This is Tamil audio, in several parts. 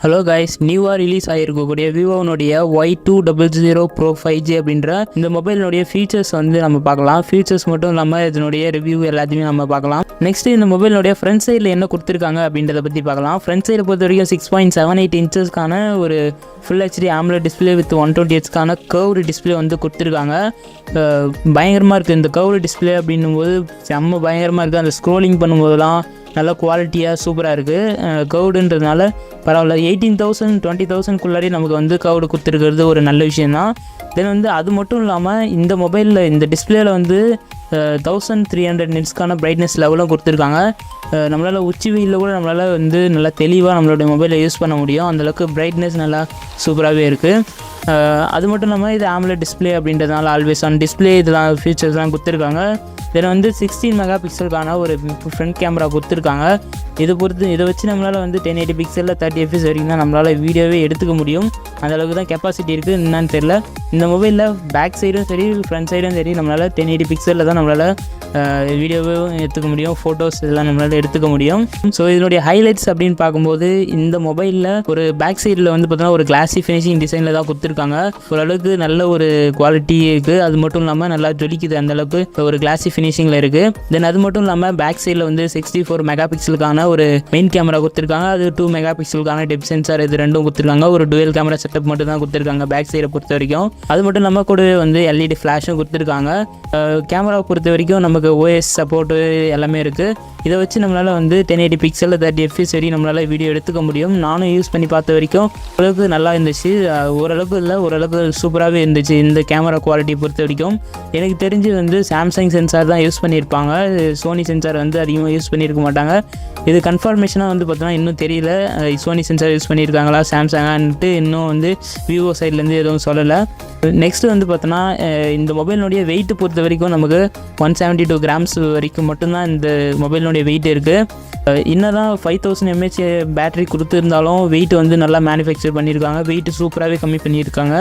ஹலோ கைஸ், நியூவாக ரிலீஸ் ஆகிருக்கக்கூடிய விவோனுடைய Y200 Pro 5G அப்படின்ற இந்த மொபைலினுடைய ஃபீச்சர்ஸ் வந்து நம்ம பார்க்கலாம். ஃபீச்சர்ஸ் மட்டும் இல்லாமல் இதனுடைய ரிவ்யூ எல்லாத்தையுமே நம்ம பார்க்கலாம். நெக்ஸ்ட் இந்த மொபைலினுடைய ஃப்ரண்ட் சைடில் என்ன கொடுத்துருக்காங்க அப்படின்றத பற்றி பார்க்கலாம். ஃப்ரண்ட் சைடை பொறுத்த வரைக்கும் 6.78 இன்ச்சஸ்க்கான ஒரு full HD AMOLED display with 120Hzக்கான கர்வ்டு டிஸ்பிளே வந்து கொடுத்துருக்காங்க. பயங்கரமாக இருக்குது இந்த கர்வ்டு டிஸ்பிளே அப்படின்னும்போது, செம்ம பயங்கரமாக இருக்குது. அந்த ஸ்க்ரோலிங் பண்ணும்போதெல்லாம் நல்ல குவாலிட்டியாக சூப்பராக இருக்குது. கவுடுன்றதுனால பரவாயில்ல. 18,000 20,000 நமக்கு வந்து கவுடு கொடுத்துருக்கிறது ஒரு நல்ல விஷயந்தான். தென் வந்து அது மட்டும் இல்லாமல் இந்த மொபைலில் இந்த டிஸ்பிளேயில் வந்து 1300 நிட்ஸ்க்கான பிரைட்னஸ் லெவலும் கொடுத்துருக்காங்க. நம்மளால் உச்சி வெயிலில் கூட நம்மளால் வந்து நல்லா தெளிவாக நம்மளுடைய மொபைலை யூஸ் பண்ண முடியும். அந்தளவுக்கு பிரைட்னஸ் நல்லா சூப்பராகவே இருக்குது. அது மட்டும் இல்லாமல் இது AMOLED டிஸ்பிளே அப்படின்றதுனால ஆல்வேஸ் ஆன் டிஸ்பிளே இதெல்லாம் ஃபீச்சர்ஸ்லாம் கொடுத்துருக்காங்க. இதில் வந்து 16 மெகா பிக்சலுக்கான ஒரு ஃப்ரண்ட் கேமரா கொடுத்துருக்காங்க. இதை வச்சு நம்மளால் வந்து 1080 பிக்சலில் 30 fps வரைக்கும் தான் நம்மளால் வீடியோவே எடுத்துக்க முடியும். அந்தளவுக்கு தான் கெப்பாசிட்டி இருக்குது. என்னன்னு தெரில. இந்த மொபைலில் பேக் சைடும் சரி ஃப்ரண்ட் சைடும் சரி நம்மளால் 1080 பிக்சலில் தான் நம்மளால் வீடியோவே எடுத்துக்க முடியும். ஃபோட்டோஸ் இதெல்லாம் நம்மளால் எடுத்துக்க முடியும். ஸோ இதனுடைய ஹைலைட்ஸ் அப்படின்னு பார்க்கும்போது, இந்த மொபைலில் ஒரு பேக் சைடில் வந்து பார்த்தோன்னா ஒரு கிளாசி ஃபினிஷிங் டிசைனில் தான் கொடுத்துருக்காங்க. ஓரளவுக்கு நல்ல ஒரு குவாலிட்டி இருக்குது. அது மட்டும் இல்லாமல் நல்லா ஜொலிக்குது. அந்தளவுக்கு ஒரு கிளாசி ஃபினிஷிங்கில் இருக்குது. தென் அது மட்டும் இல்லாமல் பேக் சைடில் வந்து 64 மெகா பிக்சலுக்கான ஒரு மெயின் கேமரா கொடுத்துருக்காங்க. அது 2 மெகா பிக்சலுக்கான டெப்த் சென்சார் இது ரெண்டும் கொடுத்துருக்காங்க. ஒரு டுவெல் கேமரா செட்டப் மட்டும் தான் கொடுத்துருக்காங்க பேக் சைடை பொறுத்த வரைக்கும். அது மட்டும் இல்லாமல் கூடவே வந்து LED ஃப்ளாஷும் கொடுத்துருக்காங்க. கேமராவை பொறுத்த வரைக்கும் நமக்கு OS சப்போர்ட்டு எல்லாமே இருக்குது. இதை வச்சு நம்மளால் வந்து 1080 பிக்சலில் 30 fps வரை நம்மளால் வீடியோ எடுத்துக்க முடியும். நானும் யூஸ் பண்ணி பார்த்த வரைக்கும் ஓரளவுக்கு நல்லா இருந்துச்சு. ஓரளவுக்கு சூப்பராகவே இருந்துச்சு இந்த கேமரா குவாலிட்டி பொறுத்த வரைக்கும். எனக்கு தெரிஞ்சு வந்து சாம்சங் சென்சார் தான் யூஸ் பண்ணியிருப்பாங்க. சோனி சென்சார் வந்து அதிகமாக யூஸ் பண்ணியிருக்க மாட்டாங்க. இது கன்ஃபர்மேஷனாக வந்து பார்த்தோன்னா இன்னும் தெரியல. சோனி சென்சார் யூஸ் பண்ணியிருக்காங்களா சாம்சங்கான்ட்டு இன்னும் வந்து விவோ சைட்லேருந்து எதுவும் சொல்லலை. நெக்ஸ்ட்டு வந்து பார்த்தோன்னா இந்த மொபைலினுடைய வெயிட்டு பொறுத்த வரைக்கும் நமக்கு 172 கிராம்ஸ் வரைக்கும் மட்டும்தான் இந்த மொபைலினுடைய வெயிட் இருக்குது. இன்னதான் 5000 mAh பேட்டரி கொடுத்துருந்தாலும் வெயிட் வந்து நல்லா மேனுஃபேக்சர் பண்ணியிருக்காங்க. வெயிட் சூப்பராகவே கம்மி பண்ணியிருக்காங்க.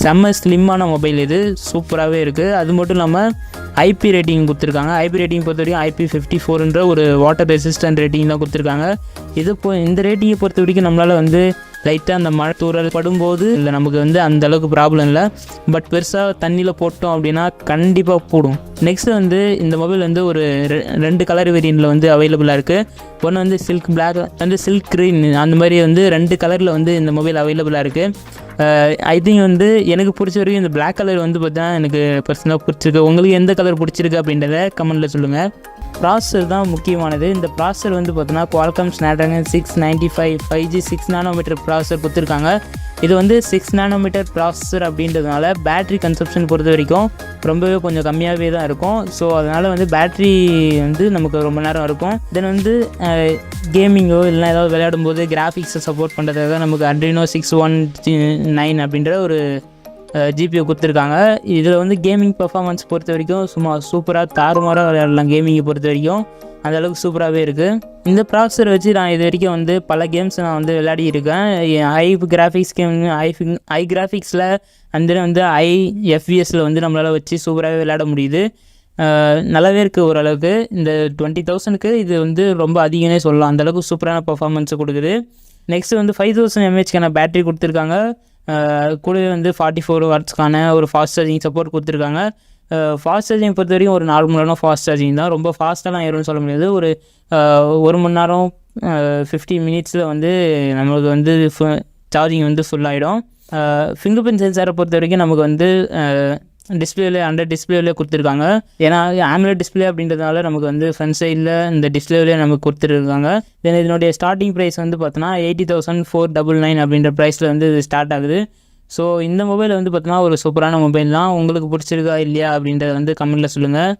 செம்ம ஸ்லிம்மான மொபைல் இது, சூப்பராகவே இருக்குது. அது மட்டும் இல்லாமல் IP ரேட்டிங் கொடுத்துருக்காங்க. IP ரேட்டிங் பொறுத்த வரைக்கும் IP54 ஒரு வாட்டர் ரெசிஸ்டன்ட் ரேட்டிங் தான் கொடுத்துருக்காங்க. இந்த ரேட்டிங்கை பொறுத்த வரைக்கும் நம்மளால் வந்து லைட்டாக அந்த மழை தூரல் படும்போது இல்லை நமக்கு வந்து அந்த அளவுக்கு ப்ராப்ளம் இல்லை. பட் பெருசாக தண்ணியில் போட்டோம் அப்படின்னா கண்டிப்பாக போடும். நெக்ஸ்ட்டு வந்து இந்த மொபைல் வந்து ஒரு 2 கலர் வேரியண்ட்டில் வந்து அவைலபிளாக இருக்குது. ஒன்று வந்து சில்க் பிளாக் வந்து சில்க் க்ரீன், அந்த மாதிரி வந்து 2 கலரில் வந்து இந்த மொபைல் அவைலபிளாக இருக்குது. ஐ திங்க் வந்து எனக்கு பிடிச்ச வரைக்கும் இந்த பிளாக் கலர் வந்து பார்த்தா எனக்கு பர்சனலாக பிடிச்சிருக்கு. உங்களுக்கு எந்த கலர் பிடிச்சிருக்கு அப்படின்றத கமெண்ட்டில் சொல்லுங்கள். ப்ராசஸர் தான் முக்கியமானது. இந்த ப்ராசஸர் வந்து பார்த்தோன்னா Qualcomm Snapdragon 695 5G 6 nanometre processor கொடுத்துருக்காங்க. இது வந்து 6 நானோமீட்டர் ப்ராசஸர் அப்படின்றதுனால பேட்ரி கன்சப்ஷன் பொறுத்த வரைக்கும் ரொம்பவே கொஞ்சம் கம்மியாகவே தான் இருக்கும். ஸோ அதனால் வந்து பேட்ரி வந்து நமக்கு ரொம்ப நேரம் இருக்கும். தென் வந்து கேமிங்கோ இல்லைனா ஏதாவது விளையாடும்போது கிராஃபிக்ஸை சப்போர்ட் பண்ணுறதுக்காக நமக்கு Adreno 619 அப்படின்ற ஒரு GPU கொடுத்துருக்காங்க. இதில் வந்து கேமிங் பர்ஃபார்மன்ஸ் பொறுத்த வரைக்கும் சும்மா சூப்பராக தாறுமாறாக விளையாடலாம். கேமிங்கை பொறுத்த வரைக்கும் அந்தளவுக்கு சூப்பராகவே இருக்குது. இந்த ப்ராசஸரை வச்சு நான் இது வரைக்கும் வந்து பல கேம்ஸ் நான் வந்து விளையாடி இருக்கேன். ஹை கிராஃபிக்ஸ் கேம் ஹை கிராஃபிக்ஸில் வந்து FPSல வந்து நம்மளால் வச்சு சூப்பராகவே விளையாட முடியுது. நல்லாவே இருக்குது ஓரளவுக்கு. இந்த 20,000க்கு இது வந்து ரொம்ப அதிகமே சொல்லலாம். அந்தளவுக்கு சூப்பரான பர்ஃபார்மன்ஸை கொடுக்குது. நெக்ஸ்ட்டு வந்து 5000 mAhக்கான பேட்டரி கொடுத்துருக்காங்க. கூடவே வந்து 44 வாட்ஸ்க்கான ஒரு ஃபாஸ்ட் சார்ஜிங் சப்போர்ட் கொடுத்துருக்காங்க. ஃபாஸ்ட் சார்ஜிங் பொறுத்த வரைக்கும் ஒரு நார்மலான ஃபாஸ்ட் சார்ஜிங் தான். ரொம்ப ஃபாஸ்ட்டாலாம் ஏறும்னு சொல்ல முடியாது. ஒரு மணி நேரம் 50 மினிட்ஸில் வந்து நம்மளுக்கு வந்து சார்ஜிங் வந்து ஃபுல்லாகிடும். ஃபிங்கர் பிரிண்ட் சென்சாரை பொறுத்த வரைக்கும் நமக்கு வந்து டிஸ்பிளேவிலே கொடுத்துருக்காங்க. ஏன்னா AMOLED டிஸ்பிளே அப்படின்றதுனால நமக்கு வந்து ஃப்ரண்ட் சைடில் இந்த டிஸ்பிளேவிலே நமக்கு கொடுத்துருக்காங்க. தென் இதனுடைய ஸ்டார்டிங் ப்ரைஸ் வந்து பார்த்தோன்னா 80,499 அப்படின்ற ப்ரைஸில் வந்து இது ஸ்டார்ட் ஆகுது. ஸோ இந்த மொபைல் வந்து பார்த்தோன்னா ஒரு சூப்பரான மொபைல் தான். உங்களுக்கு பிடிச்சிருக்கா இல்லையா அப்படின்றத வந்து கமெண்ட்டில் சொல்லுங்கள்.